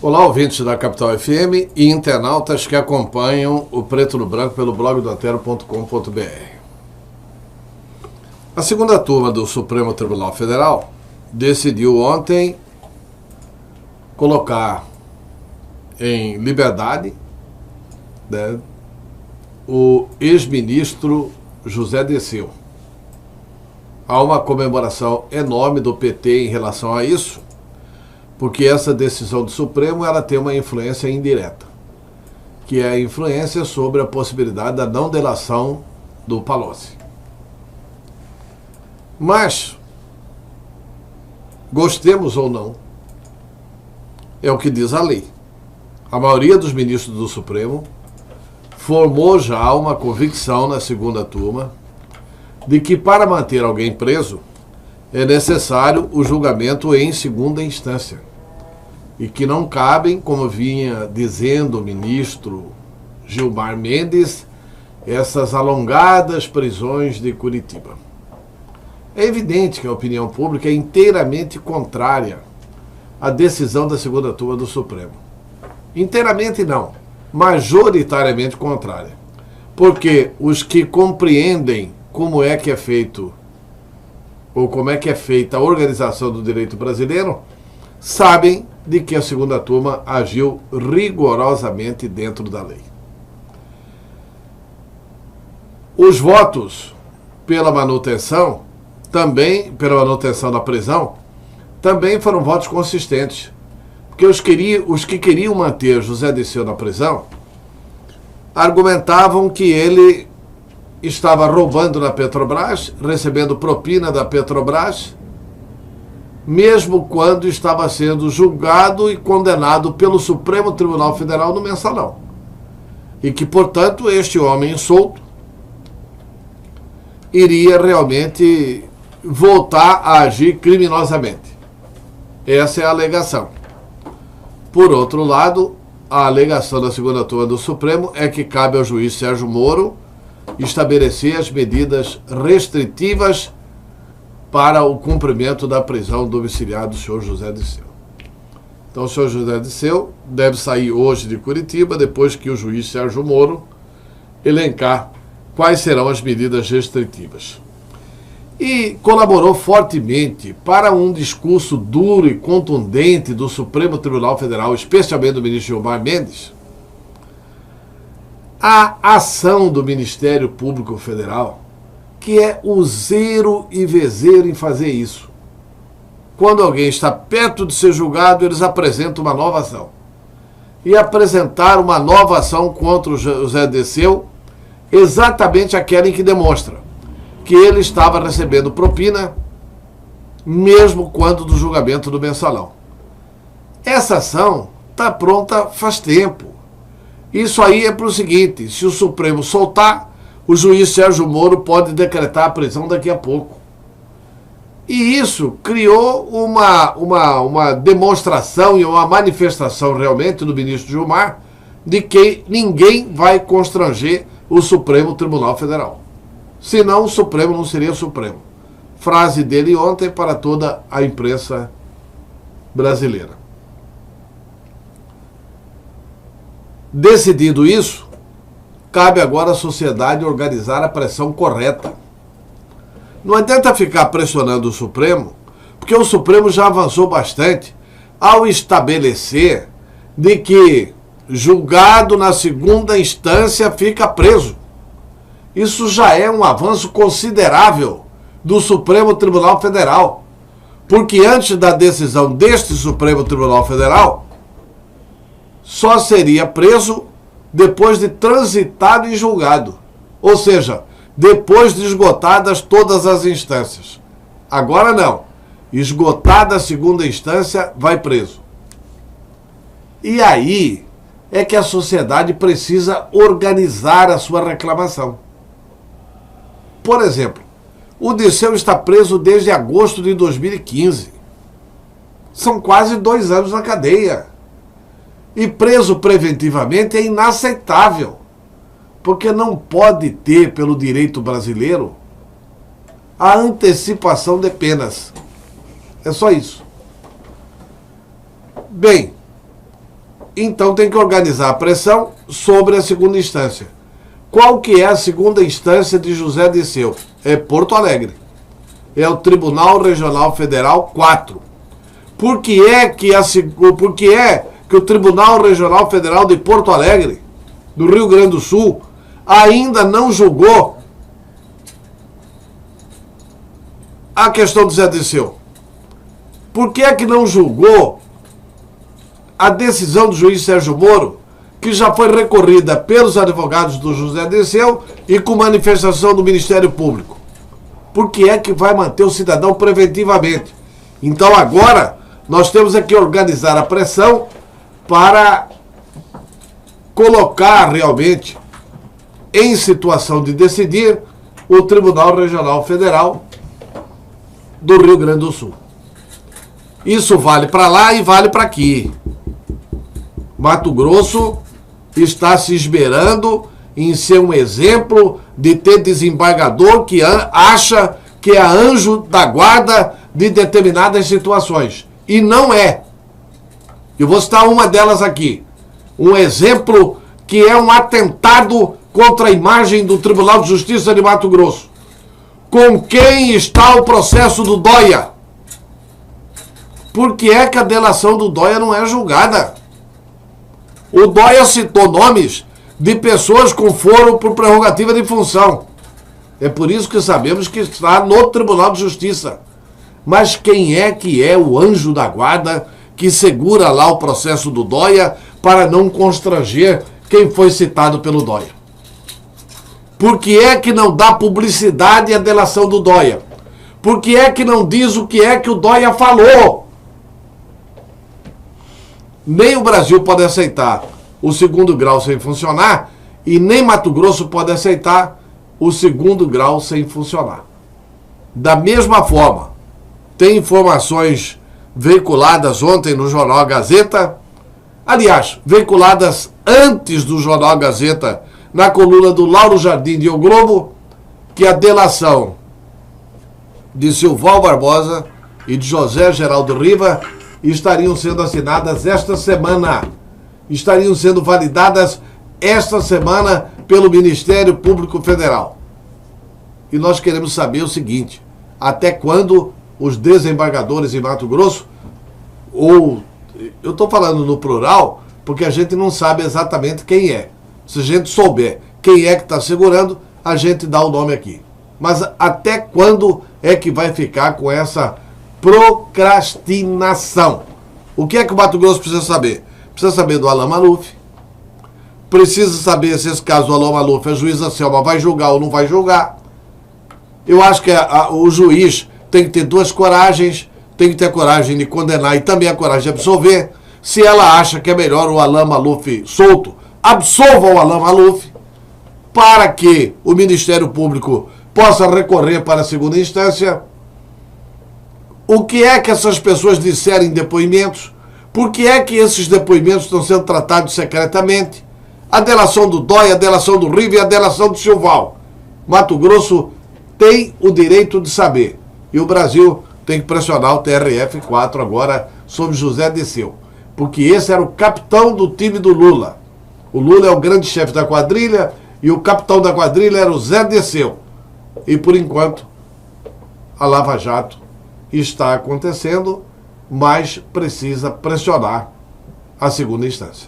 Olá, ouvintes da Capital FM e internautas que acompanham o Preto no Branco pelo blog do Antero.com.br. A segunda turma do Supremo Tribunal Federal decidiu ontem colocar em liberdade, o ex-ministro José Dirceu. Há uma comemoração enorme do PT em relação a isso, porque essa decisão do Supremo ela tem uma influência indireta, que é a influência sobre a possibilidade da não delação do Palocci. Mas, gostemos ou não, é o que diz a lei. A maioria dos ministros do Supremo formou já uma convicção na segunda turma de que para manter alguém preso é necessário o julgamento em segunda instância e que não cabem, como vinha dizendo o ministro Gilmar Mendes, essas alongadas prisões de Curitiba. É evidente que a opinião pública é inteiramente contrária à decisão da segunda turma do Supremo. Inteiramente não, majoritariamente contrária. Porque os que compreendem como é que é feito, ou como é que é feita a organização do direito brasileiro, sabem de que a segunda turma agiu rigorosamente dentro da lei. Os votos pela manutenção, também pela manutenção da prisão, também foram votos consistentes. Porque os que queriam manter José Dirceu na prisão argumentavam que ele estava roubando na Petrobras, recebendo propina da Petrobras, mesmo quando estava sendo julgado e condenado pelo Supremo Tribunal Federal no Mensalão. E que, portanto, este homem solto iria realmente voltar a agir criminosamente. Essa é a alegação. Por outro lado, a alegação da segunda turma do Supremo é que cabe ao juiz Sérgio Moro estabelecer as medidas restritivas para o cumprimento da prisão domiciliar do senhor José Dirceu. Então, o senhor José Dirceu deve sair hoje de Curitiba, depois que o juiz Sérgio Moro elencar quais serão as medidas restritivas. E colaborou fortemente para um discurso duro e contundente do Supremo Tribunal Federal, especialmente do ministro Gilmar Mendes, a ação do Ministério Público Federal, que é o zero e vezeiro em fazer isso. Quando alguém está perto de ser julgado, eles apresentam uma nova ação. E apresentaram uma nova ação contra o José Dirceu, exatamente aquela em que demonstra que ele estava recebendo propina, mesmo quando do julgamento do Mensalão. Essa ação está pronta faz tempo. Isso aí é para o seguinte: se o Supremo soltar, o juiz Sérgio Moro pode decretar a prisão daqui a pouco. E isso criou uma demonstração e uma manifestação realmente do ministro Gilmar de que ninguém vai constranger o Supremo Tribunal Federal. Senão o Supremo não seria Supremo. Frase dele ontem para toda a imprensa brasileira. Decidido isso, cabe agora à sociedade organizar a pressão correta. Não adianta ficar pressionando o Supremo, porque o Supremo já avançou bastante ao estabelecer de que julgado na segunda instância fica preso. Isso já é um avanço considerável do Supremo Tribunal Federal, porque antes da decisão deste Supremo Tribunal Federal, só seria preso depois de transitado em julgado, ou seja, depois de esgotadas todas as instâncias. Agora não, esgotada a segunda instância, vai preso. E aí é que a sociedade precisa organizar a sua reclamação. Por exemplo, o Dirceu está preso desde agosto de 2015. São quase 2 anos na cadeia. E preso preventivamente é inaceitável, porque não pode ter, pelo direito brasileiro, a antecipação de penas. É só isso. Bem, então tem que organizar a pressão sobre a segunda instância. Qual que é a segunda instância de José Dirceu? É Porto Alegre. É o Tribunal Regional Federal 4. Por que é que o Tribunal Regional Federal de Porto Alegre, do Rio Grande do Sul, ainda não julgou a questão do José Dirceu? Por que é que não julgou a decisão do juiz Sérgio Moro, que já foi recorrida pelos advogados do José Dirceu e com manifestação do Ministério Público? Por que é que vai manter o cidadão preventivamente? Então agora nós temos que organizar a pressão para colocar realmente em situação de decidir o Tribunal Regional Federal do Rio Grande do Sul. Isso vale para lá e vale para aqui. Mato Grosso está se esmerando em ser um exemplo de ter desembargador que acha que é anjo da guarda de determinadas situações. E não é. Eu vou citar uma delas aqui. Um exemplo que é um atentado contra a imagem do Tribunal de Justiça de Mato Grosso. Com quem está o processo do Dóia? Por que é que a delação do Dóia não é julgada? O Dóia citou nomes de pessoas com foro por prerrogativa de função. É por isso que sabemos que está no Tribunal de Justiça. Mas quem é que é o anjo da guarda que segura lá o processo do Dóia para não constranger quem foi citado pelo Dóia? Por que é que não dá publicidade à delação do Dóia? Por que é que não diz o que é que o Dóia falou? Nem o Brasil pode aceitar o segundo grau sem funcionar e nem Mato Grosso pode aceitar o segundo grau sem funcionar. Da mesma forma, tem informações veiculadas ontem no Jornal Gazeta, aliás, veiculadas antes do Jornal Gazeta, na coluna do Lauro Jardim de O Globo, que a delação de Silval Barbosa e de José Geraldo Riva estariam sendo assinadas esta semana. Estariam sendo validadas esta semana pelo Ministério Público Federal. E nós queremos saber o seguinte: até quando os desembargadores em Mato Grosso, ou eu estou falando no plural, porque a gente não sabe exatamente quem é. Se a gente souber quem é que está segurando, a gente dá o nome aqui. Mas até quando é que vai ficar com essa procrastinação? O que é que o Mato Grosso precisa saber? Precisa saber do Alan Maluf. Precisa saber se esse caso do Alan Maluf, a juíza Selma vai julgar ou não vai julgar. Eu acho que o juiz tem que ter duas coragens. Tem que ter a coragem de condenar e também a coragem de absolver. Se ela acha que é melhor o Alan Maluf solto, absolva o Alan Maluf, para que o Ministério Público possa recorrer para a segunda instância. O que é que essas pessoas disseram em depoimentos? Por que é que esses depoimentos estão sendo tratados secretamente? A delação do Dóia, a delação do Riva e a delação do Silval. Mato Grosso tem o direito de saber. E o Brasil tem que pressionar o TRF4 agora sobre José Dirceu. Porque esse era o capitão do time do Lula. O Lula é o grande chefe da quadrilha e o capitão da quadrilha era o Zé Dirceu. E por enquanto, a Lava Jato está acontecendo, mas precisa pressionar a segunda instância.